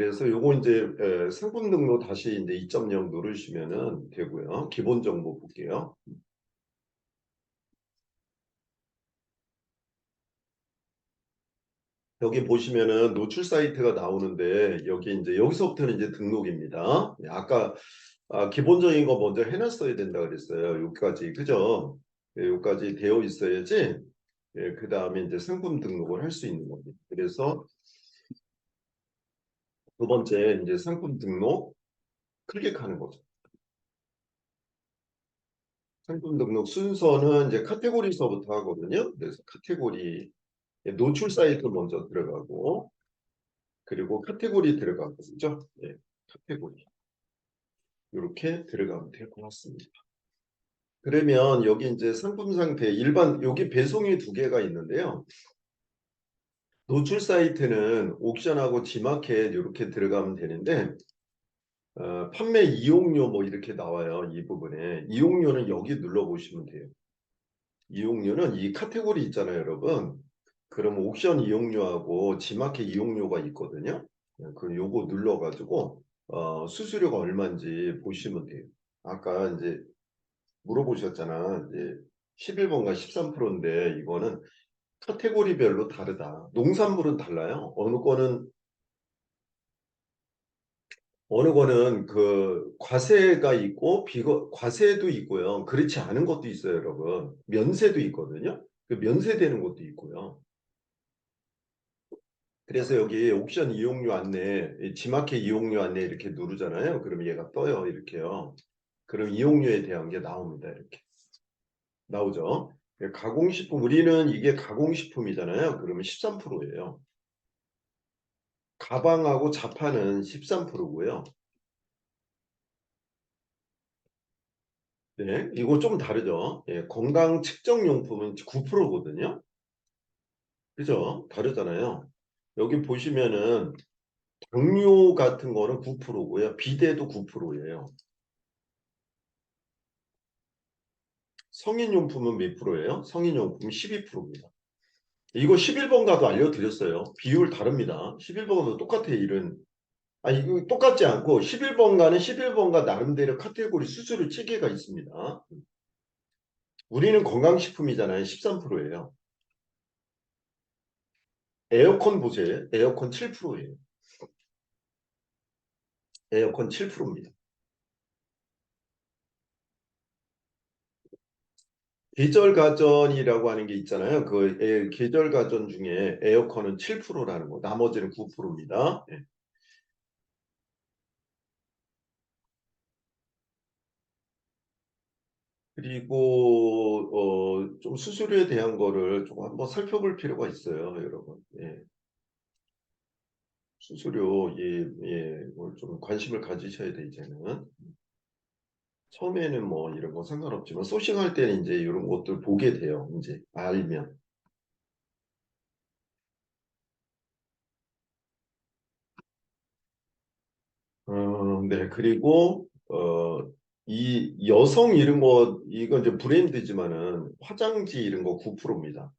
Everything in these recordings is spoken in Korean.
그래서 요거 이제 상품 등록 다시 이제 2.0 누르시면은 되고요. 기본 정보 볼게요. 여기 보시면은 노출 사이트가 나오는데 여기 이제 여기서부터는 이제 등록입니다. 아까 기본적인 거 먼저 해놨어야 된다 그랬어요. 여기까지 그죠? 여기까지 되어 있어야지. 그 다음에 이제 상품 등록을 할 수 있는 겁니다. 그래서 두 번째 이제 상품 등록 클릭하는 거죠. 상품 등록 순서는 이제 카테고리서부터 하거든요. 그래서 카테고리 노출 사이트 먼저 들어가고 그리고 카테고리 들어가고 그죠? 예, 카테고리 이렇게 들어가면 될 것 같습니다. 그러면 여기 이제 상품 상태 일반 여기 배송이 두 개가 있는데요. 노출 사이트는 옥션하고 지마켓 이렇게 들어가면 되는데 판매 이용료 뭐 이렇게 나와요. 이 부분에 이용료는 여기 눌러 보시면 돼요. 이용료는 이 카테고리 있잖아요, 여러분. 그럼 옥션 이용료하고 지마켓 이용료가 있거든요. 그 요거 눌러가지고 수수료가 얼마인지 보시면 돼요. 아까 이제 물어보셨잖아. 이제 11번과 13%인데 이거는 카테고리별로 다르다. 농산물은 달라요. 어느 거는 그 과세가 있고 과세도 있고요. 그렇지 않은 것도 있어요, 여러분. 면세도 있거든요. 그 면세되는 것도 있고요. 그래서 여기 옥션 이용료 안내, 지마켓 이용료 안내 이렇게 누르잖아요. 그럼 얘가 떠요, 이렇게요. 그럼 이용료에 대한 게 나옵니다, 이렇게 나오죠. 가공식품 우리는 이게 가공식품이잖아요. 그러면 13%예요. 가방하고 자파는 13%고요. 네, 이거 좀 다르죠. 예, 건강 측정용품은 9%거든요. 그죠? 다르잖아요. 여기 보시면은 당뇨 같은 거는 9%고요. 비대도 9%예요. 성인용품은 몇 프로예요? 성인용품은 12%입니다. 이거 11번가도 알려드렸어요. 비율 다릅니다. 11번가도 똑같아요. 일은. 이거 똑같지 않고 11번가는 11번가 나름대로 카테고리 수수료 체계가 있습니다. 우리는 건강식품이잖아요. 13%예요. 에어컨 보세요. 에어컨 7%예요. 에어컨 7%입니다. 계절 가전이라고 하는 게 있잖아요. 계절 가전 중에 에어컨은 7%라는 거, 나머지는 9%입니다. 그리고 좀 수수료에 대한 거를 조금 한번 살펴볼 필요가 있어요, 여러분. 예. 수수료 좀 관심을 가지셔야 돼 이제는. 처음에는 뭐 이런 거 상관없지만 소싱할 때는 이제 이런 것들 보게 돼요. 이제 알면. 네. 그리고 이 여성 이런 거 이건 이제 브랜드지만은 화장지 이런 거 9%입니다.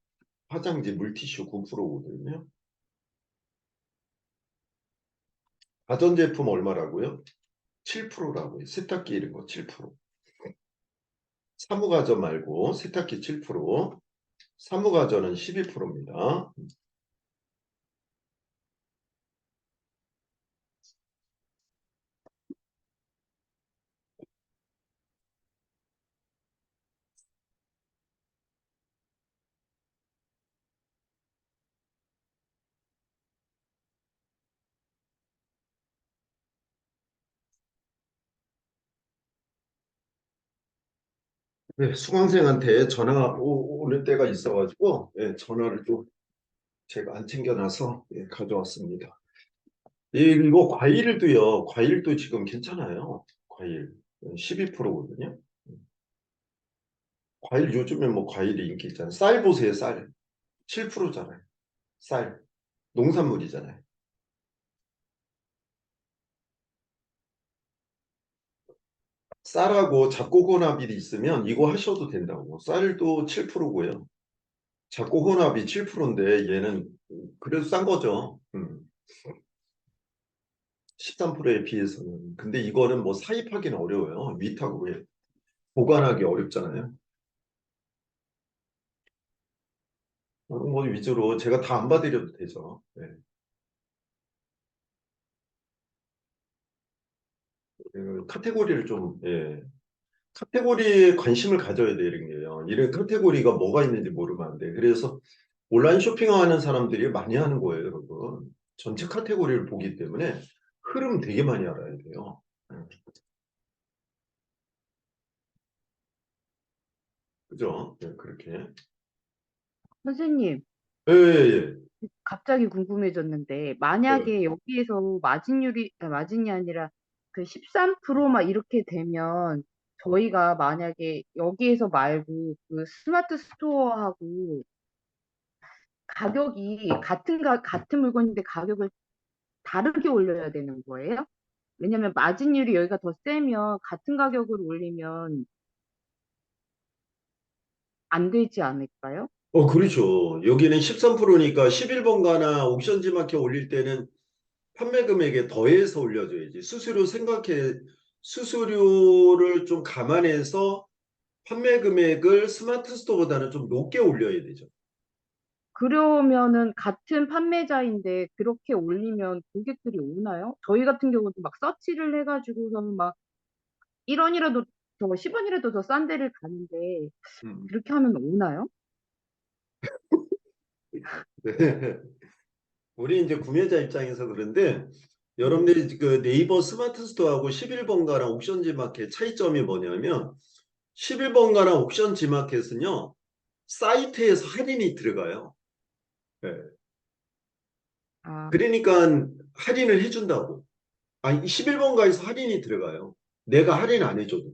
화장지 물티슈 9%거든요. 가전제품 얼마라고요? 7%라고요. 세탁기 이런 거 7%. 사무가전 말고 세탁기 7%. 사무가전은 12%입니다. 네, 수강생한테 전화 오는 때가 있어가지고 전화를 또 제가 안 챙겨놔서 가져왔습니다. 이거 과일도요. 과일도 지금 괜찮아요. 과일 12%거든요. 과일 요즘에 뭐 과일이 인기 있잖아요. 쌀 보세요. 쌀 7%잖아요. 쌀 농산물이잖아요. 쌀하고 잡곡혼합이 있으면 이거 하셔도 된다고. 쌀도 7%고요. 잡곡혼합이 7%인데 얘는 그래도 싼 거죠. 13%에 비해서는. 근데 이거는 뭐 사입하기는 어려워요. 위탁으로 보관하기 어렵잖아요. 그런 거 위주로 제가 다 안 봐드려도 되죠. 네. 카테고리를 좀, 예. 카테고리에 관심을 가져야 되는 게요. 이런 카테고리가 뭐가 있는지 모르면 안 돼. 그래서 온라인 쇼핑하는 사람들이 많이 하는 거예요, 여러분. 전체 카테고리를 보기 때문에 흐름 되게 많이 알아야 돼요. 그죠? 네, 그렇게. 선생님, 예, 예, 갑자기 궁금해졌는데, 예. 만약에 여기에서 마진이 아니라 그 13%막 이렇게 되면, 저희가 만약에 여기에서 말고 그 스마트 스토어하고 가격이 같은 물건인데 가격을 다르게 올려야 되는 거예요? 왜냐면 마진율이 여기가 더 세면 같은 가격으로 올리면 안 되지 않을까요? 그렇죠. 여기는 13%니까 11번가나 옥션지 마켓 올릴 때는 판매 금액에 더해서 올려줘야지. 수수료를 좀 감안해서 판매 금액을 스마트 스토어보다는 좀 높게 올려야 되죠. 그러면은 같은 판매자인데 그렇게 올리면 고객들이 오나요? 저희 같은 경우도 막 서치를 해가지고서는 막 1원이라도 더 10원이라도 더 싼 데를 가는데 음. 그렇게 하면 오나요? 네. 우리 이제 구매자 입장에서 그런데 네. 여러분들이 그 네이버 스마트 스토어하고 11번가랑 옥션지 마켓 차이점이 뭐냐면 11번가랑 옥션지 마켓은요. 사이트에서 할인이 들어가요. 네. 아, 그러니까 할인을 해준다고. 아니 11번가에서 할인이 들어가요. 내가 할인 안 해줘도.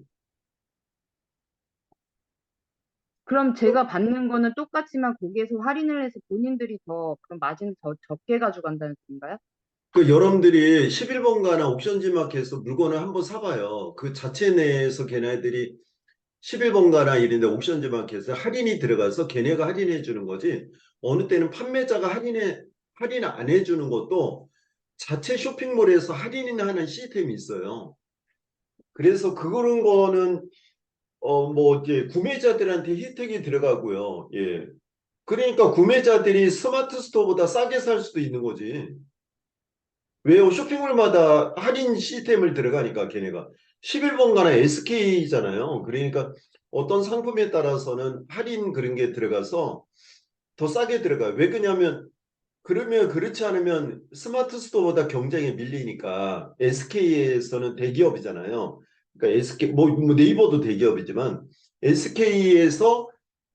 그럼 제가 받는 거는 똑같지만 거기에서 할인을 해서 본인들이 더 그럼 마진 더 적게 가져간다는 소린가요? 그 여러분들이 11번가나 옥션지 마켓에서 물건을 한번 사봐요. 그 자체 내에서 걔네들이 11번가나 이런 데 옥션지 마켓에서 할인이 들어가서 걔네가 할인해 주는 거지. 어느 때는 판매자가 할인 안 해주는 것도 자체 쇼핑몰에서 할인하는 시스템이 있어요. 그래서 그런 거는 뭐 이제 구매자들한테 혜택이 들어가고요. 예. 그러니까 구매자들이 스마트 스토어보다 싸게 살 수도 있는 거지. 왜요? 쇼핑몰마다 할인 시스템을 들어가니까 걔네가 11번가나 SK잖아요. 그러니까 어떤 상품에 따라서는 할인 그런 게 들어가서 더 싸게 들어가요. 왜 그러냐면 그러면 그렇지 않으면 스마트 스토어보다 경쟁에 밀리니까 SK에서는 대기업이잖아요. 그러니까 SK 뭐 네이버도 대기업이지만 SK에서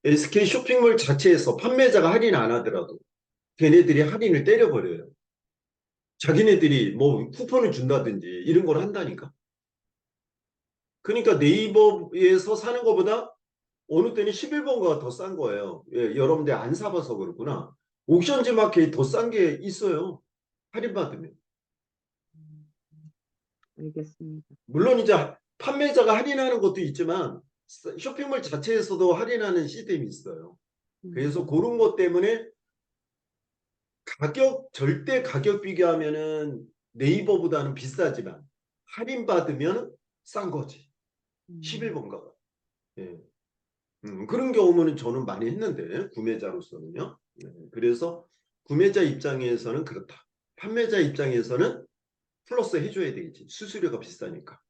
SK 쇼핑몰 자체에서 판매자가 할인 안 하더라도 걔네들이 할인을 때려버려요. 자기네들이 뭐 쿠폰을 준다든지 이런 걸 한다니까. 그러니까 네이버에서 사는 것보다 어느 때는 11번가가 더 싼 거예요. 예, 여러분들 안 사봐서 그렇구나. 옥션즈 마켓이 더 싼 게 있어요. 할인받으면. 알겠습니다. 물론 이제 판매자가 할인하는 것도 있지만 쇼핑몰 자체에서도 할인하는 시스템이 있어요. 그래서 음, 그런 것 때문에 절대 가격 비교하면은 네이버보다는 비싸지만 할인받으면 싼 거지. 음, 11번가가. 예. 그런 경우는 저는 많이 했는데 구매자로서는요. 그래서 구매자 입장에서는 그렇다. 판매자 입장에서는 플러스 해줘야 되겠지. 수수료가 비싸니까.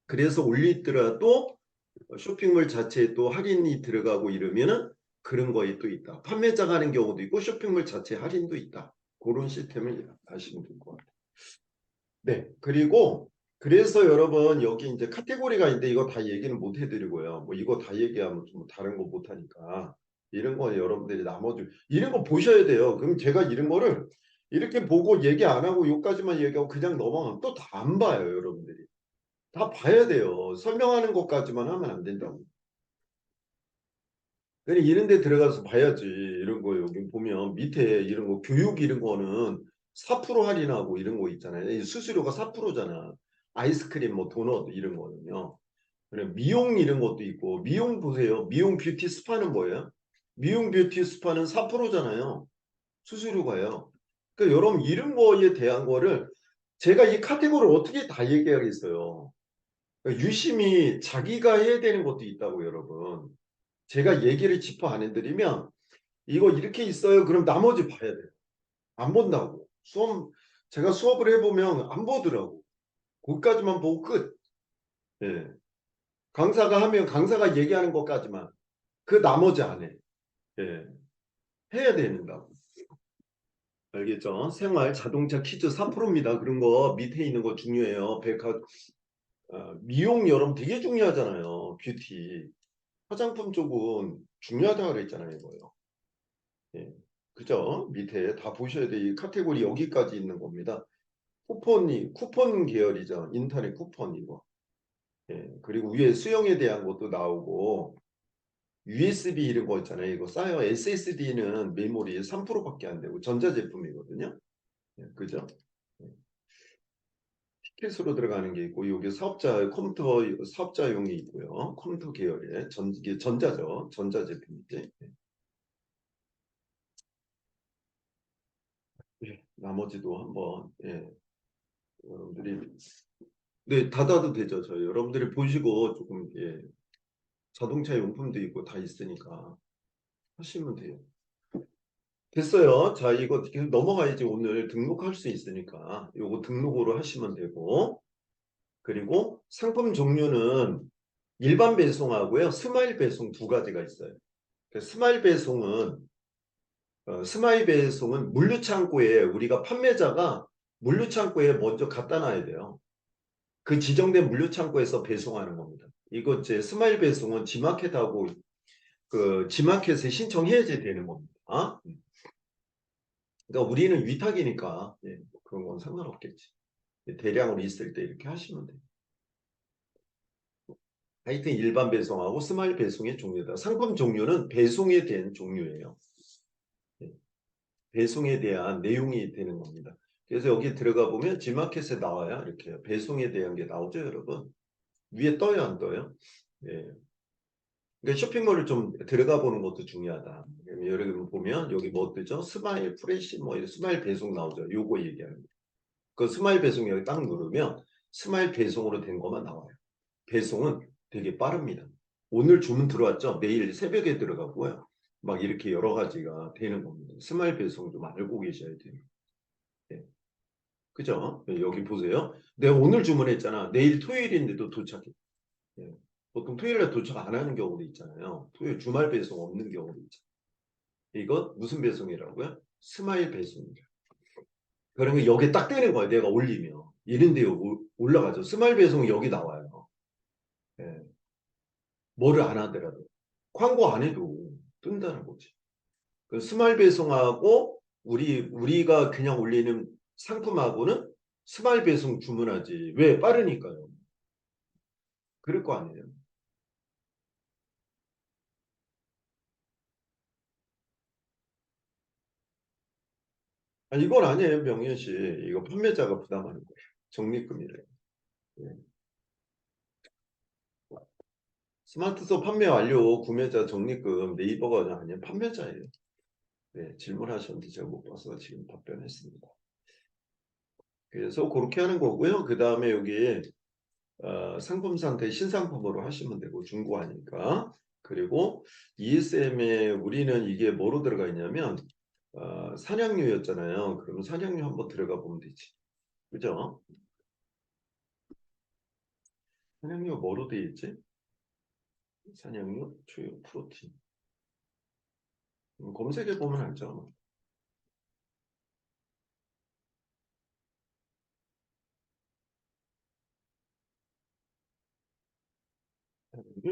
그래서 올리더라도 쇼핑몰 자체에 또 할인이 들어가고 이러면은 그런 거에 또 있다. 판매자가 하는 경우도 있고 쇼핑몰 자체 할인도 있다. 그런 시스템을 아시면 될 것 같아요. 네. 그리고 그래서 여러분 여기 이제 카테고리가 있는데 이거 다 얘기는 못 해드리고요. 뭐 이거 다 얘기하면 좀 다른 거 못 하니까 이런 거 여러분들이 나머지 이런 거 보셔야 돼요. 그럼 제가 이런 거를 이렇게 보고 얘기 안 하고 요까지만 얘기하고 그냥 넘어가면 또 다 안 봐요, 여러분들이. 다 봐야 돼요. 설명하는 것까지만 하면 안 된다고. 그냥 이런 데 들어가서 봐야지. 이런 거 여기 보면 밑에 이런 거 교육 이런 거는 4% 할인하고 이런 거 있잖아요. 이 수수료가 4%잖아. 아이스크림 뭐 도넛 이런 거는요. 그래 미용 이런 것도 있고 미용 보세요. 미용 뷰티 스파는 뭐예요? 미용 뷰티 스파는 4%잖아요. 수수료가요. 그러니까 여러분 이런 거에 대한 거를 제가 이 카테고리를 어떻게 다 얘기하겠어요. 그러니까 유심히 자기가 해야 되는 것도 있다고 여러분. 제가 얘기를 짚어 안 해드리면 이거 이렇게 있어요. 그럼 나머지 봐야 돼요. 안 본다고. 제가 수업을 해보면 안 보더라고. 거기까지만 보고 끝. 예. 강사가 하면 강사가 얘기하는 것까지만. 그 나머지 안 해. 예. 해야 된다고. 알겠죠? 생활 자동차 퀴즈 4%입니다. 그런 거 밑에 있는 거 중요해요. 미용 여러분 되게 중요하잖아요. 뷰티. 화장품 쪽은 중요하다고 그랬잖아요. 이거요. 예. 그죠? 밑에 다 보셔야 돼. 이 카테고리 여기까지 있는 겁니다. 쿠폰 계열이죠. 인터넷 쿠폰 이거. 예. 그리고 위에 수영에 대한 것도 나오고 USB 이런 거 있잖아요. 이거 쌓여 SSD는 메모리 3%밖에 안 되고 전자제품이거든요. 예. 그죠? 예. 티켓으로 들어가는 게 있고 여기 컴퓨터 사업자용이 있고요. 컴퓨터 계열의 이게 전자죠. 전자제품이지. 예. 나머지도 한번 여러분들이 네 닫아도 되죠. 저희 여러분들이 보시고 조금 자동차 용품도 있고 다 있으니까 하시면 돼요. 됐어요. 자 이거 계속 넘어가야지 오늘 등록할 수 있으니까 요거 등록으로 하시면 되고 그리고 상품 종류는 일반 배송하고요. 스마일 배송 두 가지가 있어요. 스마일 배송은 물류창고에 우리가 판매자가 물류창고에 먼저 갖다 놔야 돼요. 그 지정된 물류창고에서 배송하는 겁니다. 이거 제 스마일 배송은 지마켓하고 그 지마켓에 신청해야지 되는 겁니다. 그러니까 우리는 위탁이니까 그런 건 상관없겠지. 대량으로 있을 때 이렇게 하시면 돼요. 하여튼 일반 배송하고 스마일 배송의 종류다. 상품 종류는 배송에 대한 종류예요. 예, 배송에 대한 내용이 되는 겁니다. 그래서 여기 들어가 보면 지마켓에 나와요. 이렇게 배송에 대한 게 나오죠, 여러분. 위에 떠요, 안 떠요? 예. 그러니까 쇼핑몰을 좀 들어가 보는 것도 중요하다. 여러분 보면 여기 뭐 뜨죠? 스마일 프레시 뭐 이런 스마일 배송 나오죠. 요거 얘기하는 거예요. 그 스마일 배송 여기 딱 누르면 스마일 배송으로 된 것만 나와요. 배송은 되게 빠릅니다. 오늘 주문 들어왔죠? 내일 새벽에 들어가고요. 막 이렇게 여러 가지가 되는 겁니다. 스마일 배송 좀 알고 계셔야 돼요. 네. 그죠? 네, 여기 보세요. 내가 오늘 주문했잖아. 내일 토요일인데도 도착해. 네. 보통 토요일에 도착 안 하는 경우도 있잖아요. 토요일 주말 배송 없는 경우도 있잖아요. 이건 무슨 배송이라고요? 스마일 배송입니다. 그러면 여기 딱 뜨는 거예요. 내가 올리면. 이런데 올라가죠. 스마일 배송은 여기 나와요. 예. 뭐를 안 하더라도. 광고 안 해도 뜬다는 거지. 그 스마일 배송하고 우리가 그냥 올리는 상품하고는 스마일 배송 주문하지. 왜? 빠르니까요. 그럴 거 아니에요. 이건 아니에요, 명현 씨. 이거 판매자가 부담하는 거예요. 적립금이래요. 예. 스마트폰 판매 완료, 구매자 적립금, 네이버가 아니에요. 판매자예요. 네, 질문하셨는데 제가 못 봐서 지금 답변했습니다. 그래서 그렇게 하는 거고요. 그 다음에 여기 상품 상태 신상품으로 하시면 되고 중고하니까. 그리고 ESM에 우리는 이게 뭐로 들어가 있냐면 산양유였잖아요. 그러면 산양유 한번 들어가 보면 되지. 그죠? 산양유 뭐로 되어 있지? 산양유, 초유, 프로틴. 검색해 보면 알죠.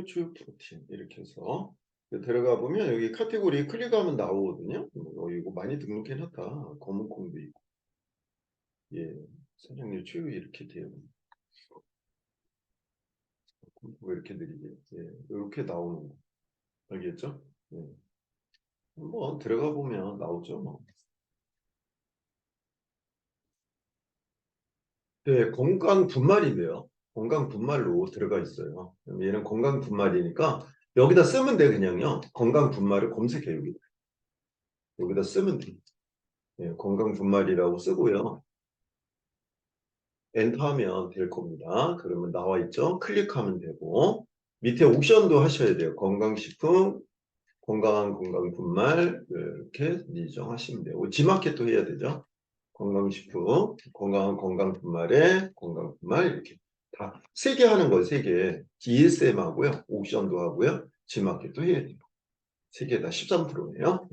초유, 프로틴 이렇게 해서 들어가 보면 여기 카테고리 클릭하면 나오거든요. 이거 많이 등록해놨다. 검은콩도 있고. 예, 산양유, 초유 이렇게 돼요. 왜 이렇게 느리게? 예, 이렇게 나오는 거. 알겠죠? 예. 한번 들어가 보면 나오죠. 뭐. 네, 건강 분말인데요. 건강 분말로 들어가 있어요. 얘는 건강 분말이니까 여기다 쓰면 돼 그냥요. 건강 분말을 검색해 여기다 쓰면 돼. 예, 건강 분말이라고 쓰고요. 엔터하면 될 겁니다. 그러면 나와 있죠. 클릭하면 되고 밑에 옵션도 하셔야 돼요. 건강식품, 건강한 건강분말 이렇게 지정하시면 돼요. 지마켓도 해야 되죠. 건강식품, 건강한 건강분말에 건강분말 이렇게 다 세 개 하는 거예요. 세 개. GSM 하고요. 옵션도 하고요. 지마켓도 해야 돼요. 세 개 다 13%네요.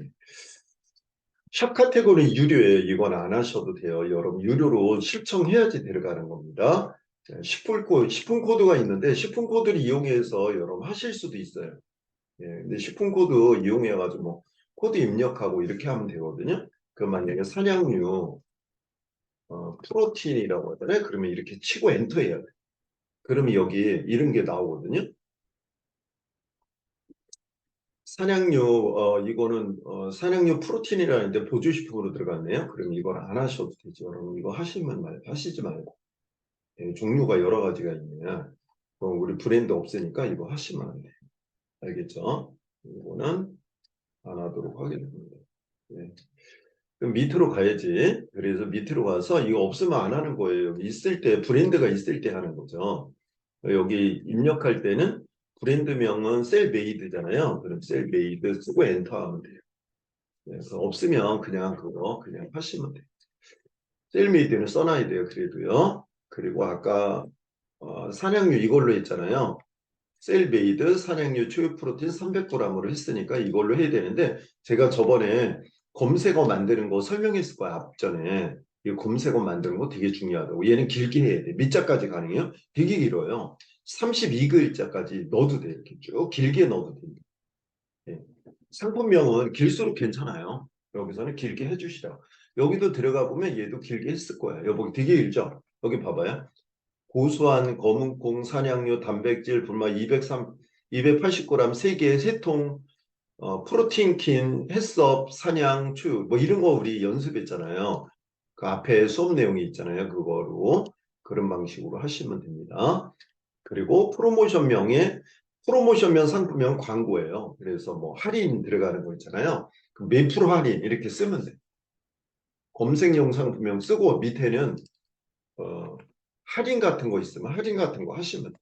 샵 카테고리 유료예요. 이건 안 하셔도 돼요. 여러분 유료로 신청해야지 들어가는 겁니다. 10분 코드가 있는데 10분 코드를 이용해서 여러분 하실 수도 있어요. 예, 근데 10분 코드 이용해가지고 뭐 코드 입력하고 이렇게 하면 되거든요. 그 만약에 사냥류 프로틴이라고 하잖아요. 그러면 이렇게 치고 엔터 해야 돼요. 그러면 여기 이런 게 나오거든요. 사냥류 이거는 사냥류 프로틴이라는데 보조식품으로 들어갔네요. 그럼 이걸 안 하셔도 되죠. 여러분 이거 하시지 말고 예, 종류가 여러 가지가 있네요. 우리 브랜드 없으니까 이거 하시면 안 돼요. 알겠죠? 이거는 안 하도록 하겠습니다. 예. 그럼 밑으로 가야지. 그래서 밑으로 가서 이거 없으면 안 하는 거예요. 있을 때 브랜드가 있을 때 하는 거죠. 여기 입력할 때는 브랜드명은 셀메이드잖아요. 그럼 셀메이드 쓰고 엔터 하면 돼요. 그래서 없으면 그냥 그거 그냥 하시면 돼요. 셀메이드는 써놔야 돼요. 그래도요. 그리고 아까 사냥류 이걸로 했잖아요. 셀메이드 사냥류 초유 프로틴 300g으로 했으니까 이걸로 해야 되는데 제가 저번에 검색어 만드는 거 설명했을 거야 앞전에. 이 검색어 만드는 거 되게 중요하다고. 얘는 길게 해야 돼. 밑자까지 가능해요? 되게 길어요. 32글자까지 넣어도 돼. 이렇게 쭉 길게 넣어도 됩니다. 예. 상품명은 길수록 괜찮아요. 여기서는 길게 해주시라고. 여기도 들어가 보면 얘도 길게 했을 거예요. 여기 되게 길죠? 여기 봐봐요. 고소한 검은콩 사냥류 단백질 분말 280g 3개 3통 프로틴 킨 햇섭 사냥 추 뭐 이런 거 우리 연습했잖아요. 그 앞에 수업 내용이 있잖아요. 그거로 그런 방식으로 하시면 됩니다. 그리고 프로모션명에 프로모션명 상품명 광고예요. 그래서 뭐 할인 들어가는 거 있잖아요. 몇 프로 할인 이렇게 쓰면 돼. 검색용 상품명 쓰고 밑에는 어, 할인 같은 거 있으면 할인 같은 거 하시면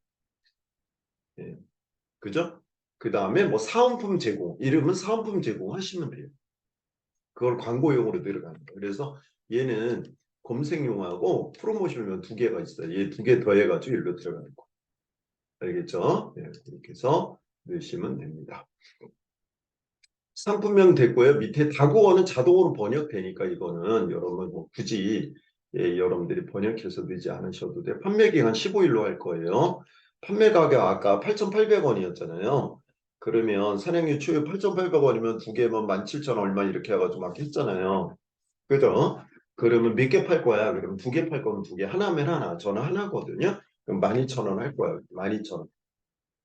돼요. 예. 그죠? 그 다음에 뭐 사은품 제공 이름은 사은품 제공 하시면 돼요. 그걸 광고용으로 들어가는 거예요. 그래서 얘는 검색용하고 프로모션용 두 개가 있어요. 얘 두 개 더해가지고 일로 들어가는 거. 알겠죠? 예, 이렇게 해서 넣으시면 됩니다. 상품명 됐고요. 밑에 다국어는 자동으로 번역되니까 이거는 여러분 뭐 굳이 여러분들이 번역해서 넣지 않으셔도 돼요. 판매 기간 15일로 할 거예요. 판매 가격 아까 8,800원이었잖아요. 그러면 산행유 추유 8,800원이면 두 개면 17,000원 얼마 이렇게 해가지고 막 했잖아요. 그죠? 그러면 몇 개 팔 거야? 그러면 두 개 팔 거면 두 개. 하나면 하나. 저는 하나거든요. 그럼 12,000원 할 거야. 12,000원.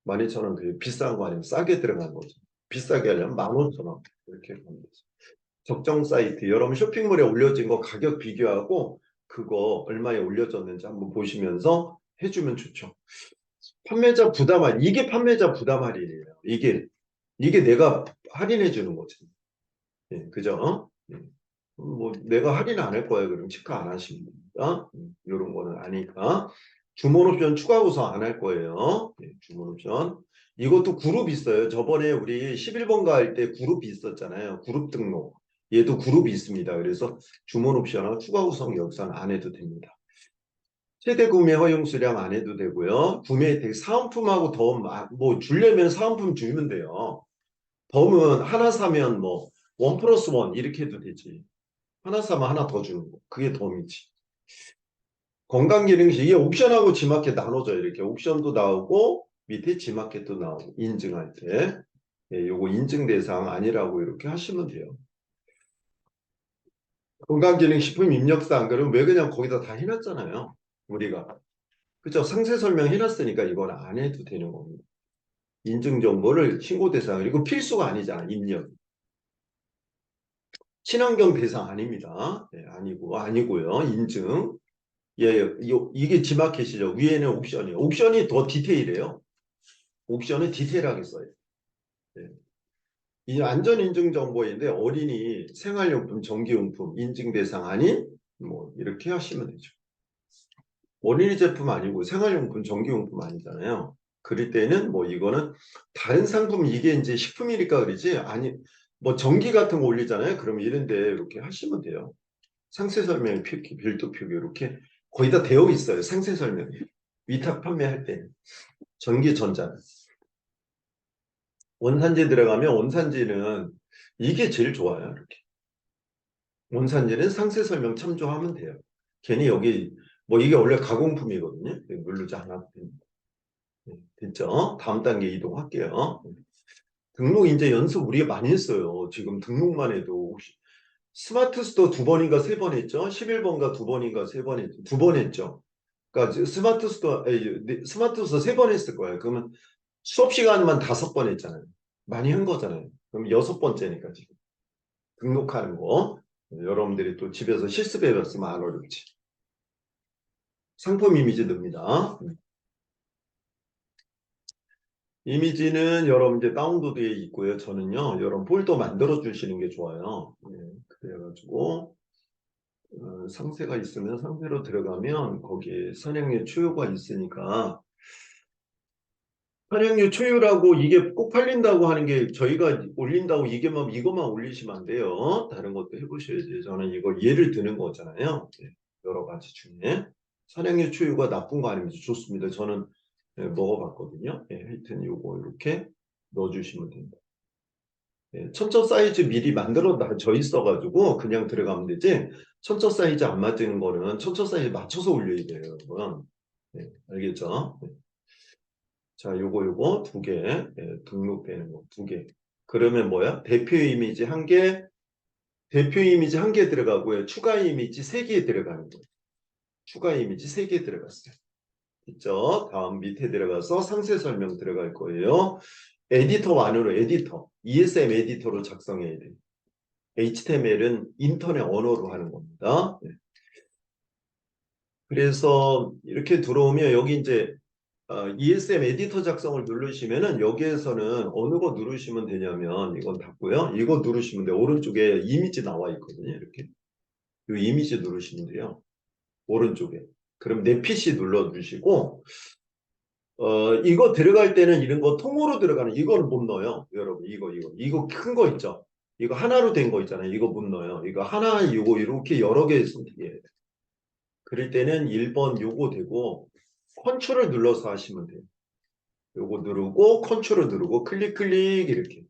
12,000원 되게 비싼 거 아니면 싸게 들어간 거죠. 비싸게 하려면 15,000원. 이렇게 하면 되죠. 적정 사이트. 여러분 쇼핑몰에 올려진 거 가격 비교하고 그거 얼마에 올려졌는지 한번 보시면서 해주면 좋죠. 판매자 부담 할인. 이게 판매자 부담 할인이에요. 이게 내가 할인해 주는 거지. 예, 그죠? 예. 뭐 내가 할인 안 할 거예요. 그럼 체크 안 하시면 됩니다. 이런 거는 아니까. 주문 옵션 추가 구성 안 할 거예요. 네, 주문 옵션. 이것도 그룹 있어요. 저번에 우리 11번가 할 때 그룹이 있었잖아요. 그룹 등록. 얘도 그룹이 있습니다. 그래서 주문 옵션하고 추가 구성 여기서는 안 해도 됩니다. 최대 구매 허용 수량 안 해도 되고요. 구매 혜택 사은품하고 뭐 주려면 사은품 주면 돼요. 덤은 하나 사면 뭐 원 플러스 원 이렇게 해도 되지. 하나 사면 하나 더 주는 거. 그게 덤이지. 건강기능식 이게 옵션하고 지마켓 나눠져요. 이렇게 옵션도 나오고 밑에 지마켓도 나오고 인증할 때 예, 요거 인증 대상 아니라고 이렇게 하시면 돼요. 건강기능식품 입력사항 그러면 왜 그냥 거기다 다 해놨잖아요. 우리가 그죠? 상세 설명 해놨으니까 이건 안 해도 되는 겁니다. 인증 정보를 신고 대상 그리고 필수가 아니잖아. 입력. 친환경 대상 아닙니다. 예, 아니고요. 인증. 예, 이게 지마켓이죠. 위에는 옵션이에요. 옵션이 더 디테일해요. 옵션은 디테일하게 써요. 예. 이 안전인증 정보인데 어린이 생활용품, 전기용품 인증 대상 아닌 뭐 이렇게 하시면 되죠. 어린이 제품 아니고 생활용품, 전기용품 아니잖아요. 그럴 때는 뭐 이거는 다른 상품 이게 이제 식품이니까 그러지 아니 뭐 전기 같은 거 올리잖아요. 그럼 이런데 이렇게 하시면 돼요. 상세 설명 표기, 별도 표기 이렇게 거의 다 되어 있어요. 상세 설명이 위탁 판매할 때 전기 전자 원산지 들어가면 원산지는 이게 제일 좋아요. 이렇게 원산지는 상세 설명 참조하면 돼요. 괜히 여기 뭐 이게 원래 가공품이거든요. 누르지 않아도 됩니다. 됐죠? 다음 단계 이동할게요. 등록 이제 연습 우리가 많이 했어요. 지금 등록만 해도 혹시 스마트 스토어 두 번인가 세 번 했죠? 11번가 두 번인가 세 번 했죠? 두 번 했죠? 그러니까 스마트 스토어, 스마트 스토어 세 번 했을 거예요. 그러면 수업 시간만 다섯 번 했잖아요. 많이 한 거잖아요. 그럼 여섯 번째니까 지금 등록하는 거. 여러분들이 또 집에서 실습해 봤으면 안 어렵지. 상품 이미지 넣습니다. 이미지는 여러분 이제 다운로드에 있고요. 저는요, 여러분 폴더 만들어 주시는 게 좋아요. 그래가지고 상세가 있으면 상세로 들어가면 거기에 선행료 추요가 있으니까 선행료 추요라고 이게 꼭 팔린다고 하는 게 저희가 올린다고 이게만 이것만 올리시면 안 돼요. 다른 것도 해보셔야지. 저는 이거 예를 드는 거잖아요. 여러 가지 중에 선행료 추요가 나쁜 거 아니면 좋습니다. 저는 먹어봤거든요. 하여튼 요거 이렇게 넣어주시면 됩니다. 천처 사이즈 미리 만들어 놔져 있어가지고 그냥 들어가면 되지. 천처 사이즈 안 맞는 거는 천처 사이즈 맞춰서 올려야 돼요, 여러분. 알겠죠? 자, 요거 두 개, 등록되는 거 두 개. 그러면 뭐야? 대표 이미지 한 개, 대표 이미지 한 개 들어가고요. 추가 이미지 세 개 들어가는 거예요. 추가 이미지 세 개 들어갔어요. 있죠? 다음 밑에 들어가서 상세 설명 들어갈 거예요. 에디터 안으로 에디터, ESM 에디터로 작성해야 돼요. HTML은 인터넷 언어로 하는 겁니다. 그래서 이렇게 들어오면 여기 이제 ESM 에디터 작성을 누르시면은 여기에서는 어느 거 누르시면 되냐면 이건 닫고요. 이거 누르시면 돼요. 오른쪽에 이미지 나와 있거든요. 이렇게. 이 이미지 누르시면 돼요. 오른쪽에. 그럼 내 PC 눌러주시고 이거 들어갈 때는 이런 거 통으로 들어가는 이거는 못 넣어요. 여러분 이거 큰 거 있죠. 이거 하나로 된 거 있잖아요. 이거 못 넣어요. 이거 하나 이거 이렇게 여러 개 선택해야 돼요. 그럴 때는 1번 요거 되고 컨트롤 눌러서 하시면 돼요. 요거 누르고 컨트롤 누르고 클릭 이렇게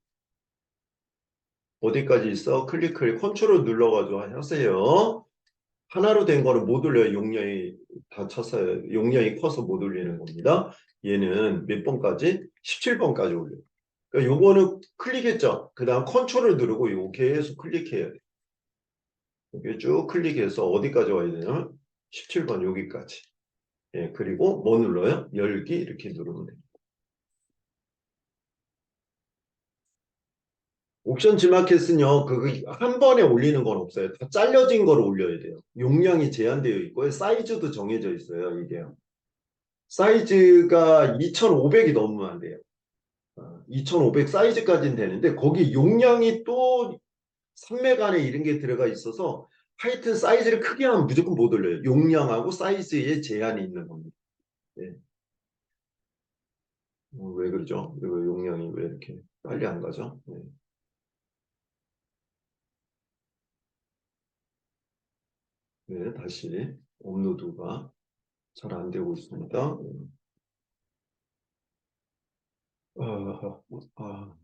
어디까지 있어? 클릭 컨트롤 눌러가지고 하세요. 하나로 된 거는 못 올려요. 용량이 다 찼어요. 용량이 커서 못 올리는 겁니다. 얘는 몇 번까지? 17번까지 올려요. 그러니까 요거는 클릭했죠. 그 다음 컨트롤 누르고 요거 계속 클릭해야 돼요. 이렇게 쭉 클릭해서 어디까지 와야 되냐면 17번 여기까지. 그리고 뭐 눌러요? 열기 이렇게 누르면 돼요. 옵션 지마켓은요, 한 번에 올리는 건 없어요. 다 잘려진 거를 올려야 돼요. 용량이 제한되어 있고요. 사이즈도 정해져 있어요, 이게요. 사이즈가 2500이 넘으면 안 돼요. 2500 사이즈까지는 되는데, 거기 용량이 또 3맥 안에 이런 게 들어가 있어서, 하여튼 사이즈를 크게 하면 무조건 못 올려요. 용량하고 사이즈에 제한이 있는 겁니다. 네. 왜 그러죠? 이거 용량이 왜 이렇게 빨리 안 가죠? 다시 업로드가 잘 안 되고 있습니다. 아, 아,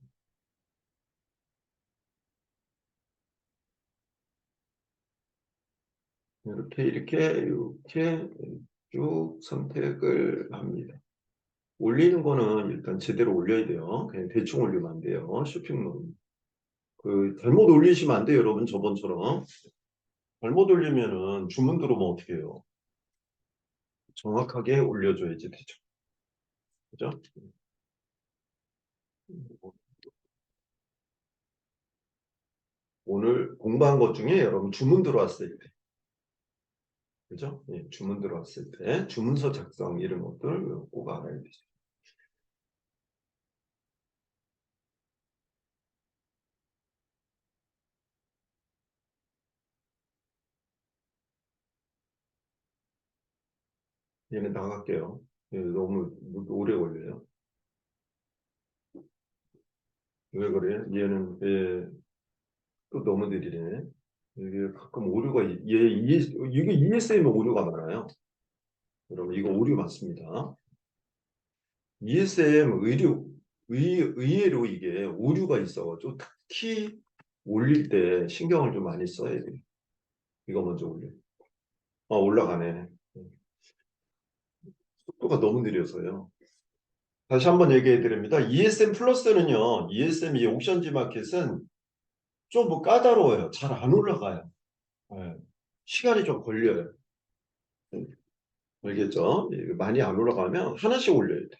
이렇게 쭉 선택을 합니다. 올리는 거는 일단 제대로 올려야 돼요. 그냥 대충 올리면 안 돼요. 쇼핑몰. 잘못 올리시면 안 돼요, 여러분. 저번처럼. 잘못 올리면은 주문 들어오면 어떻게 해요? 정확하게 올려줘야지 되죠. 그죠? 오늘 공부한 것 중에 여러분 주문 들어왔을 때, 그죠? 주문 들어왔을 때, 주문서 작성 이런 것들 꼭 알아야 되죠. 얘는 나갈게요. 너무 오래 걸려요. 왜 그래? 얘는 또 너무 느리네. 이게 가끔 오류가 이게 ESM 오류가 많아요. 여러분 이거 오류 많습니다. ESM 의외로 이게 오류가 있어가지고 특히 올릴 때 신경을 좀 많이 써야 돼요. 이거 먼저 올려. 올라가네. 속도가 너무 느려서요. 다시 한번 얘기해 드립니다. ESM 플러스는요, ESM 이 옥션지 마켓은 좀 뭐 까다로워요. 잘 안 올라가요. 네. 시간이 좀 걸려요. 알겠죠? 이거 많이 안 올라가면 하나씩 올려야 돼.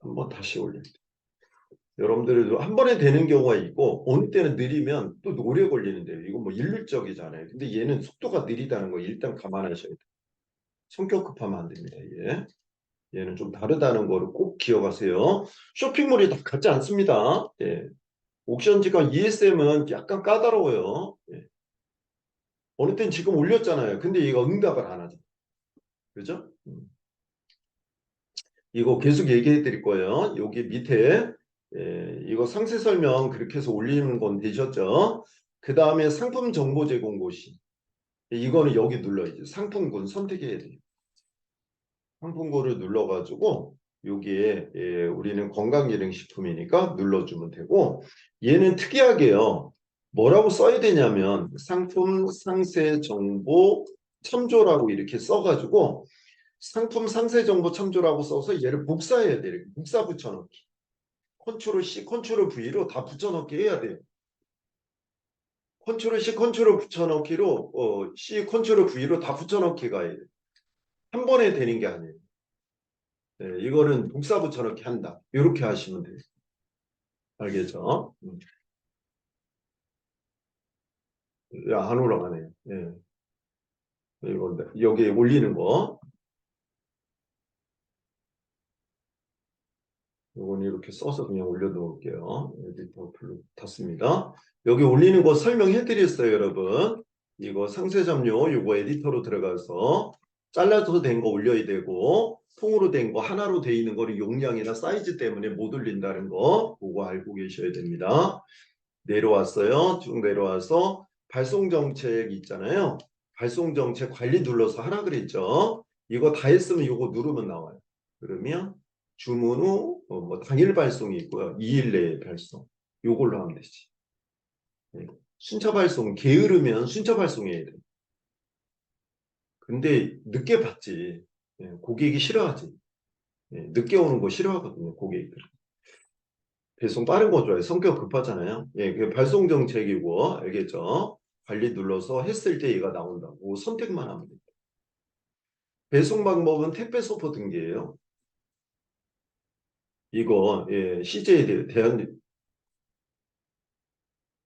한번 다시 올려야 돼. 여러분들도 한 번에 되는 경우가 있고 어느 때는 느리면 또 오래 걸리는데요. 이거 뭐 일률적이잖아요. 근데 얘는 속도가 느리다는 거 일단 감안하셔야 돼요. 성격 급하면 안 됩니다. 얘는 좀 다르다는 거를 꼭 기억하세요. 쇼핑몰이 다 같지 않습니다. 예. 옥션지가 ESM은 약간 까다로워요. 예. 어느 땐 지금 올렸잖아요. 근데 얘가 응답을 안 하죠. 그죠? 이거 계속 얘기해 드릴 거예요. 여기 밑에 이거 상세 설명 그렇게 해서 올리는 건 되셨죠? 그 다음에 상품 정보 제공 고시. 이거는 여기 눌러야지. 상품군 선택해야 돼요. 상품군을 눌러가지고 여기에 우리는 건강기능식품이니까 눌러주면 되고 얘는 특이하게요. 뭐라고 써야 되냐면 상품 상세 정보 첨조라고 이렇게 써가지고 상품 상세 정보 첨조라고 써서 얘를 복사해야 돼요. 복사 붙여넣기. 컨트롤 C, 컨트롤 V로 다 붙여넣기 해야 돼요. 컨트롤 C, 컨트롤 붙여넣기로 C, 컨트롤 V로 다 붙여넣기가 해야 돼요. 한 번에 되는 게 아니에요. 네, 이거는 복사 붙여넣기 한다. 이렇게 하시면 돼요. 알겠죠? 야, 안 올라가네요. 예. 이건데 여기에 올리는 거. 이건 이렇게 써서 그냥 올려놓을게요. 에디터 풀로 닫습니다. 여기 올리는 거 설명해 드렸어요, 여러분. 이거 상세 점료, 이거 에디터로 들어가서 잘라서 된 거 올려야 되고 통으로 된 거 하나로 돼 있는 거를 용량이나 사이즈 때문에 못 올린다는 거 그거 알고 계셔야 됩니다. 내려왔어요. 쭉 내려와서 발송 정책 있잖아요. 발송 정책 관리 눌러서 하라 그랬죠. 이거 다 했으면 이거 누르면 나와요. 그러면 주문 후 뭐 당일 발송이 있고요. 2일 내에 발송. 요걸로 하면 되지. 네. 순차 발송 게으르면 순차 발송해야 돼. 근데 늦게 받지. 고객이 싫어하지. 늦게 오는 거 싫어하거든요. 고객들. 배송 빠른 거 좋아해요. 성격 급하잖아요. 그게 발송 정책이고 알겠죠? 관리 눌러서 했을 때 얘가 나온다고 선택만 하면 돼요. 배송 방법은 택배 소포 등기예요. 이거 CJ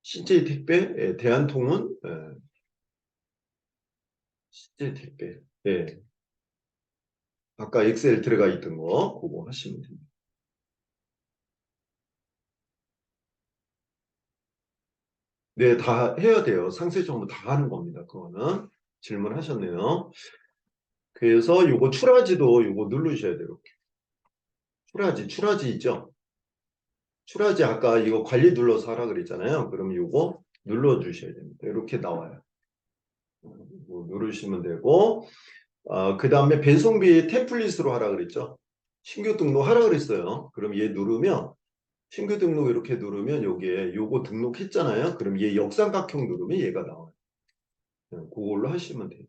CJ 택배 대한통운 CJ 택배 아까 엑셀 들어가 있던 거 그거 하시면 됩니다. 네, 다 해야 돼요. 상세 정보 다 하는 겁니다. 그거는 질문하셨네요. 그래서 요거 출하지도 요거 누르셔야 돼요. 출하지 있죠? 출하지 아까 이거 관리 눌러서 하라 그랬잖아요. 그럼 이거 눌러 주셔야 됩니다. 이렇게 나와요. 이거 누르시면 되고 그 다음에 배송비 템플릿으로 하라 그랬죠. 신규 등록 하라 그랬어요. 그럼 얘 누르면 신규 등록 이렇게 누르면 여기에 요거 등록했잖아요. 그럼 얘 역삼각형 누르면 얘가 나와요. 그걸로 하시면 돼요.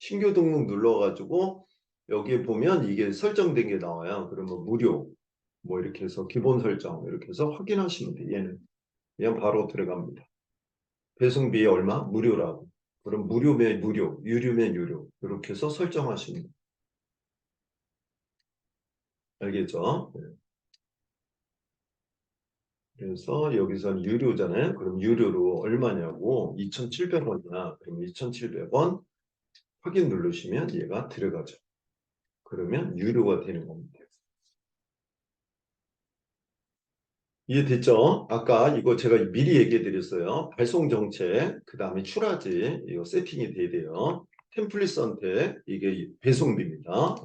신규 등록 눌러가지고 여기에 보면 이게 설정된 게 나와요. 그러면 무료 뭐 이렇게 해서 기본 설정 이렇게 해서 확인하시면 돼요. 얘는 그냥 바로 들어갑니다. 배송비 얼마? 무료라고. 그럼 무료면 무료, 유료면 유료. 이렇게 해서 설정하시면 돼요. 알겠죠? 네. 그래서 여기서는 유료잖아요. 그럼 유료로 얼마냐고 2,700원이나 그럼 2,700원 확인 누르시면 얘가 들어가죠. 그러면 유료가 되는 겁니다. 이해됐죠? 아까 이거 제가 미리 얘기해 드렸어요. 발송 정책, 그 다음에 출하지, 이거 세팅이 돼야 돼요. 템플릿 선택, 이게 배송비입니다.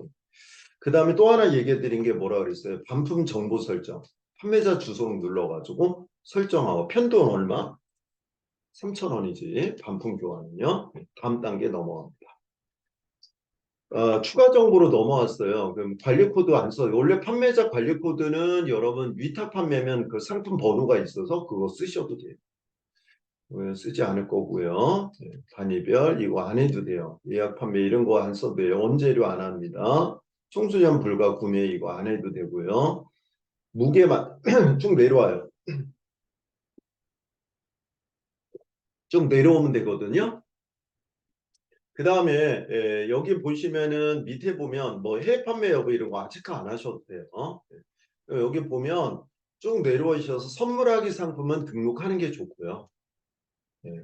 그 다음에 또 하나 얘기해 드린 게 뭐라 그랬어요? 반품 정보 설정. 판매자 주소 눌러가지고 설정하고 편돈 얼마? 3,000원이지. 반품 교환은요. 다음 단계 넘어갑니다. 추가 정보로 넘어왔어요. 그럼 관리 코드 안 써요. 원래 판매자 관리 코드는 여러분 위탁 판매면 그 상품 번호가 있어서 그거 쓰셔도 돼요. 쓰지 않을 거고요. 단위별 이거 안 해도 돼요. 예약 판매 이런 거 안 써도 돼요. 원재료 안 합니다. 청소년 불가 구매 이거 안 해도 되고요. 무게만 쭉 내려와요. 쭉 내려오면 되거든요. 그 다음에 여기 보시면은 밑에 보면 뭐 해외 판매 여부 이런 거 체크 안 하셔도 돼요. 여기 보면 쭉 내려오셔서 선물하기 상품은 등록하는 게 좋고요.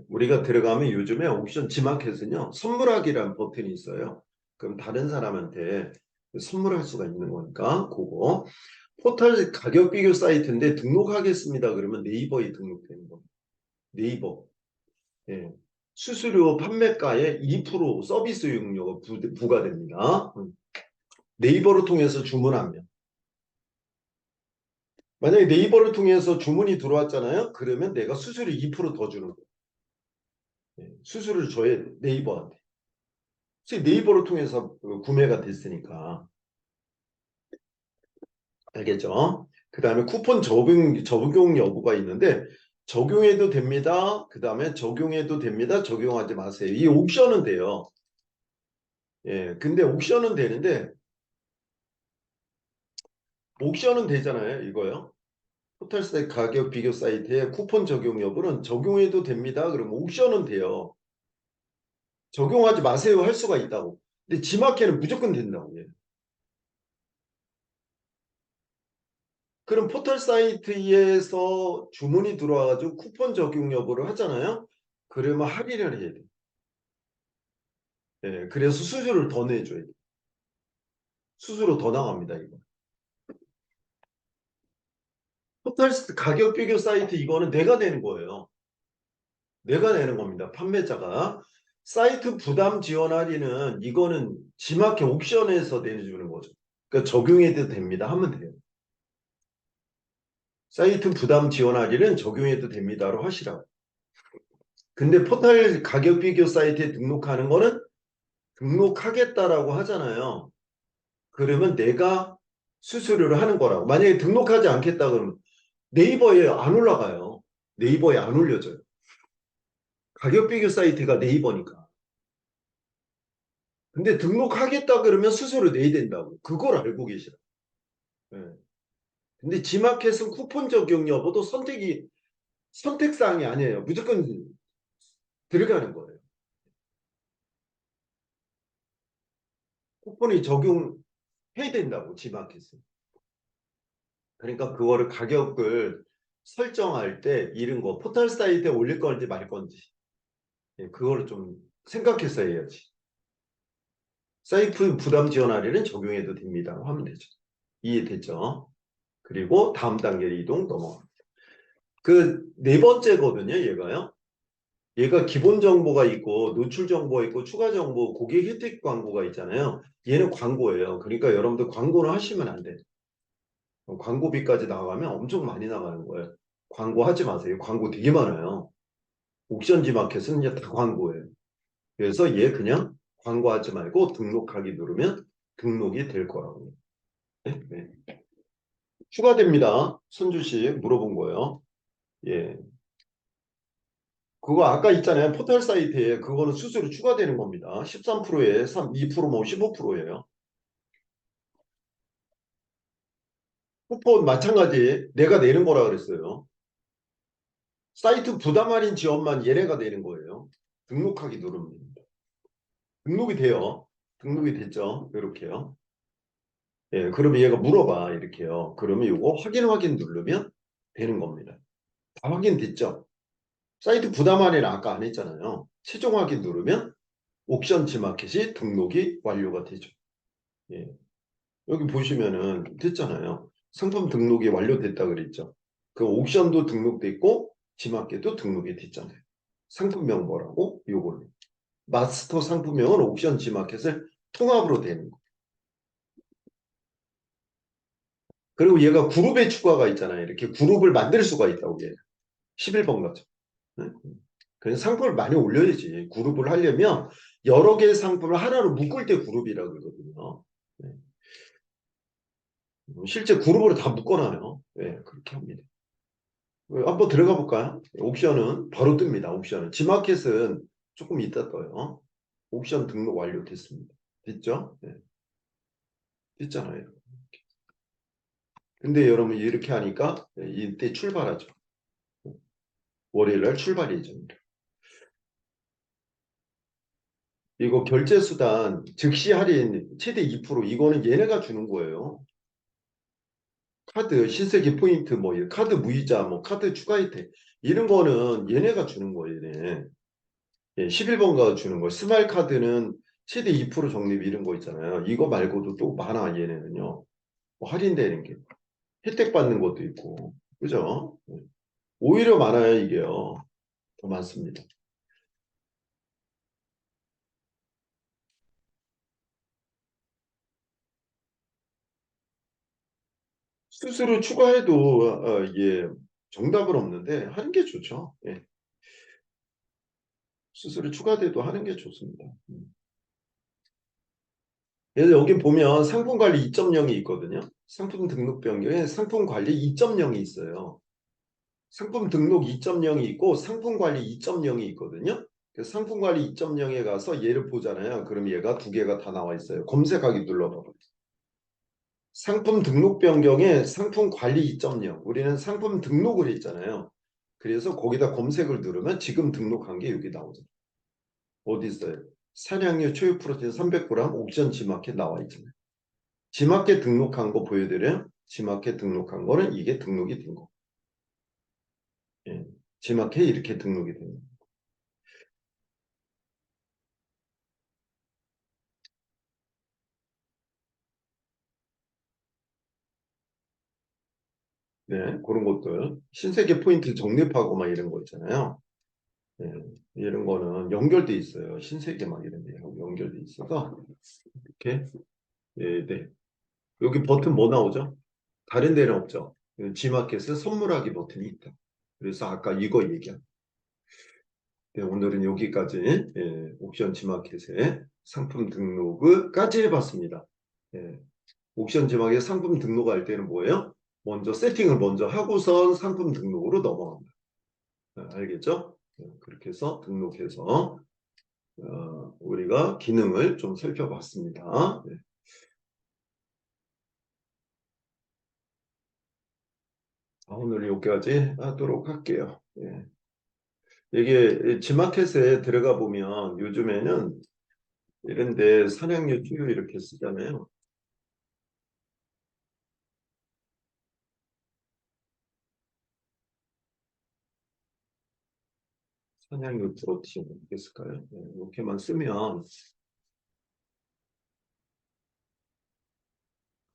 우리가 들어가면 요즘에 옥션 지마켓은요 선물하기라는 버튼이 있어요. 그럼 다른 사람한테 선물할 수가 있는 거니까 그거 포털 가격 비교 사이트인데 등록하겠습니다 그러면 네이버에 등록되는 겁니다. 네이버. 예. 수수료 판매가의 2% 서비스 이용료가 부가 됩니다. 네이버를 통해서 주문하면 만약에 네이버를 통해서 주문이 들어왔잖아요. 그러면 내가 수수료 2%더 주는 거예요. 수수료를 줘야 돼, 네이버한테. 네이버를 통해서 구매가 됐으니까. 알겠죠? 그 다음에 쿠폰 적용 여부가 있는데 적용해도 됩니다. 그 다음에 적용해도 됩니다. 적용하지 마세요. 이 옵션은 돼요. 근데 옵션은 되는데 옵션은 되잖아요. 이거요. 포털 사이트 가격 비교 사이트에 쿠폰 적용 여부는 적용해도 됩니다. 그러면 옵션은 돼요. 적용하지 마세요 할 수가 있다고. 근데 지마켓은 무조건 된다고. 그럼 포털 사이트에서 주문이 들어와가지고 쿠폰 적용 여부를 하잖아요. 그러면 할인을 해야 돼. 그래서 수수료를 더 내줘야 돼. 수수료 더 나갑니다, 이거. 포털 가격 비교 사이트 이거는 내가 내는 거예요. 내가 내는 겁니다. 판매자가. 사이트 부담 지원 할인은 이거는 지마켓 옵션에서 내주는 거죠. 그러니까 적용해도 됩니다. 하면 돼요. 사이트 부담 지원 할인은 적용해도 됩니다로 하시라고. 근데 포털 가격 비교 사이트에 등록하는 거는 등록하겠다라고 하잖아요. 그러면 내가 수수료를 하는 거라고. 만약에 등록하지 않겠다 그러면 네이버에 안 올라가요. 네이버에 안 올려져요. 가격 비교 사이트가 네이버니까. 근데 등록하겠다 그러면 수수료 내야 된다고. 그걸 알고 계시라. 네. 근데 지마켓은 쿠폰 적용 여부도 선택사항이 아니에요. 무조건 들어가는 거예요. 쿠폰이 적용해야 된다고 지마켓은. 그러니까 그거를 가격을 설정할 때 이런 거 포털 사이트에 올릴 건지 말 건지 그거를 좀 생각해서 해야지. 사이트 부담 지원 할인은 적용해도 됩니다. 하면 되죠. 이해됐죠? 그리고 다음 단계 이동 넘어갑니다. 그 네 번째거든요. 얘가 기본 정보가 있고 노출 정보가 있고 추가 정보 고객 혜택 광고가 있잖아요. 얘는 광고예요. 그러니까 여러분들 광고를 하시면 안 돼요. 광고비까지 나가면 엄청 많이 나가는 거예요. 광고 하지 마세요. 광고 되게 많아요. 옥션지 마켓은 이제 다 광고예요. 그래서 얘 그냥 광고하지 말고 등록하기 누르면 등록이 될 거라고. 네? 네. 추가됩니다. 손주씨 물어본 거예요. 예. 그거 아까 있잖아요. 포털 사이트에 그거는 수수료 추가되는 겁니다. 13%에 2%뭐 15%예요. 쿠폰 마찬가지 내가 내는 거라 그랬어요. 사이트 부담 할인 지원만 얘네가 내는 거예요. 등록하기 누르면 됩니다. 등록이 돼요. 등록이 됐죠. 이렇게요. 그러면 얘가 물어봐 이렇게요. 그러면 이거 확인 누르면 되는 겁니다. 다 확인됐죠? 사이트 부담 할인 아까 안 했잖아요. 최종 확인 누르면 옥션 지마켓이 등록이 완료가 되죠. 예. 여기 보시면은 됐잖아요. 상품 등록이 완료됐다 그랬죠. 그 옥션도 등록됐고 지마켓도 등록이 됐잖아요. 상품명 뭐라고? 요걸로. 마스터 상품명은 옵션 G마켓을 통합으로 되는 거. 그리고 얘가 그룹의 추가가 있잖아요. 이렇게 그룹을 만들 수가 있다고 얘. 11번 거죠. 응? 그래서 상품을 많이 올려야지. 그룹을 하려면 여러 개의 상품을 하나로 묶을 때 그룹이라고 그러거든요. 네. 실제 그룹으로 다 묶어놔요. 네, 그렇게 합니다. 한번 들어가 볼까요? 옵션은 바로 뜹니다. 옵션은. G마켓은 조금 이따 떠요. 옵션 등록 완료됐습니다. 됐죠? 네, 됐잖아요. 근데 여러분 이렇게 하니까 이때 출발하죠. 월요일날 출발 예정입니다. 이거 결제수단 즉시 할인 최대 2% 이거는 얘네가 주는 거예요. 카드 신세계 포인트 뭐 카드 무이자 뭐 카드 추가 혜택 이런 거는 얘네가 주는 거예요. 얘네. 예, 11번가 주는 거예요. 스마일 카드는 최대 2% 적립 이런 거 있잖아요. 이거 말고도 또 많아 얘네는요. 뭐 할인되는 게 혜택 받는 것도 있고 그죠? 예. 오히려 많아요 이게요. 더 많습니다. 수수료 추가해도 이게 정답은 없는데 하는 게 좋죠. 예. 수수료 추가돼도 하는 게 좋습니다. 그래서 여기 보면 상품 관리 2.0이 있거든요. 상품 등록 변경에 상품 관리 2.0이 있어요. 상품 등록 2.0이 있고 상품 관리 2.0이 있거든요. 그래서 상품 관리 2.0에 가서 얘를 보잖아요. 그럼 얘가 두 개가 다 나와 있어요. 검색하기 눌러봐요. 상품 등록 변경에 상품 관리 2.0 우리는 상품 등록을 했잖아요. 그래서 거기다 검색을 누르면 지금 등록한 게 여기 나오죠. 어디 있어요? 사냥류 초유 프로틴 300g 옵션 G마켓 나와 있잖아요. G마켓 등록한 거 보여드려요? G마켓 등록한 거는 이게 등록이 된 거. 예. G마켓 이렇게 등록이 됩니다. 네, 그런 것들. 신세계 포인트 적립하고 막 이런 거 있잖아요. 네, 이런 거는 연결돼 있어요. 신세계 막 이런 데 연결돼 있어서 이렇게 네, 네. 여기 버튼 뭐 나오죠? 다른 데는 없죠. G마켓은 선물하기 버튼이 있다. 그래서 아까 이거 얘기한. 네, 오늘은 여기까지 옵션 G마켓의 상품 등록을까지 해봤습니다. 예, 옵션 G마켓 상품 등록할 때는 뭐예요? 먼저 세팅을 먼저 하고선 상품 등록으로 넘어갑니다. 알겠죠? 그렇게 해서 등록해서 우리가 기능을 좀 살펴봤습니다. 네. 오늘 여기까지 하도록 할게요. 예. 이게 G마켓에 들어가 보면 요즘에는 이런데 사냥류 투유 이렇게 쓰잖아요. 사냥류 프로틴 이렇게 쓸까요? 네, 이렇게만 쓰면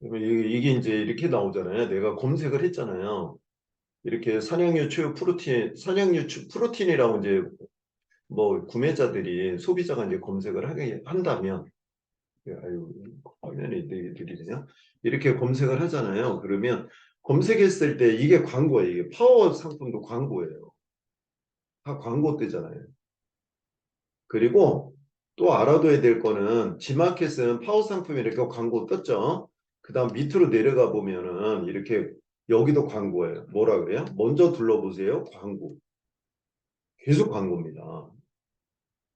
이게 이제 이렇게 나오잖아요. 내가 검색을 했잖아요. 이렇게 사냥류 추유 프로틴, 사냥류 프로틴이라고 이제 뭐 구매자들이 소비자가 이제 검색을 하게 한다면 아유 화면이 되게 느리네요. 이렇게 검색을 하잖아요. 그러면 검색했을 때 이게 광고예요. 이게 파워 상품도 광고예요. 다 광고 뜨잖아요. 그리고 또 알아둬야 될 거는 G마켓은 파워 상품 이렇게 광고 떴죠. 그 다음 밑으로 내려가 보면은 이렇게 여기도 광고예요. 뭐라 그래요? 먼저 둘러보세요. 광고. 계속 광고입니다.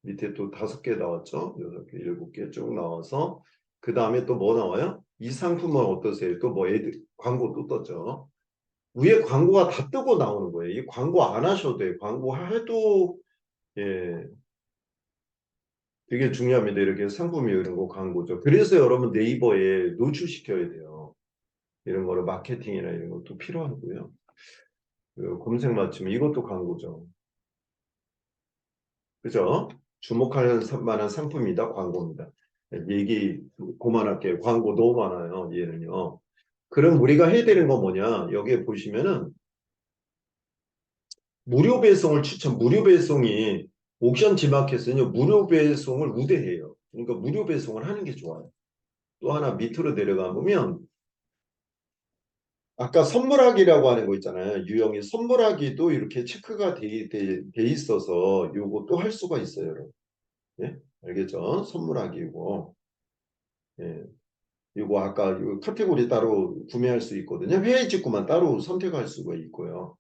밑에 또 5개 나왔죠. 6개, 7개 쭉 나와서 그 다음에 또 뭐 나와요? 이 상품은 어떠세요? 또 뭐 애들 광고 또 떴죠. 위에 광고가 다 뜨고 나오는 거예요. 이 광고 안 하셔도 돼요. 광고 해도 예, 되게 중요합니다. 이렇게 상품이 이런 거 광고죠. 그래서 여러분 네이버에 노출시켜야 돼요. 이런 거를 마케팅이나 이런 것도 필요하고요. 그 검색 맞춤 이것도 광고죠. 그죠? 주목할 만한 상품이다. 광고입니다. 얘기 그만할게요. 광고 너무 많아요. 얘는요. 그럼 우리가 해야 되는 건 뭐냐? 여기에 보시면은 무료 배송을 추천. 무료 배송이 옥션 지마켓은요, 무료 배송을 우대해요. 그러니까 무료 배송을 하는 게 좋아요. 또 하나 밑으로 내려가 보면 아까 선물하기라고 하는 거 있잖아요. 유형이 선물하기도 이렇게 체크가 돼 있어서 요거 또 할 수가 있어요, 여러분. 예? 알겠죠? 선물하기고. 예. 요거 아까 요 카테고리 따로 구매할 수 있거든요. 해외 직구만 따로 선택할 수가 있고요.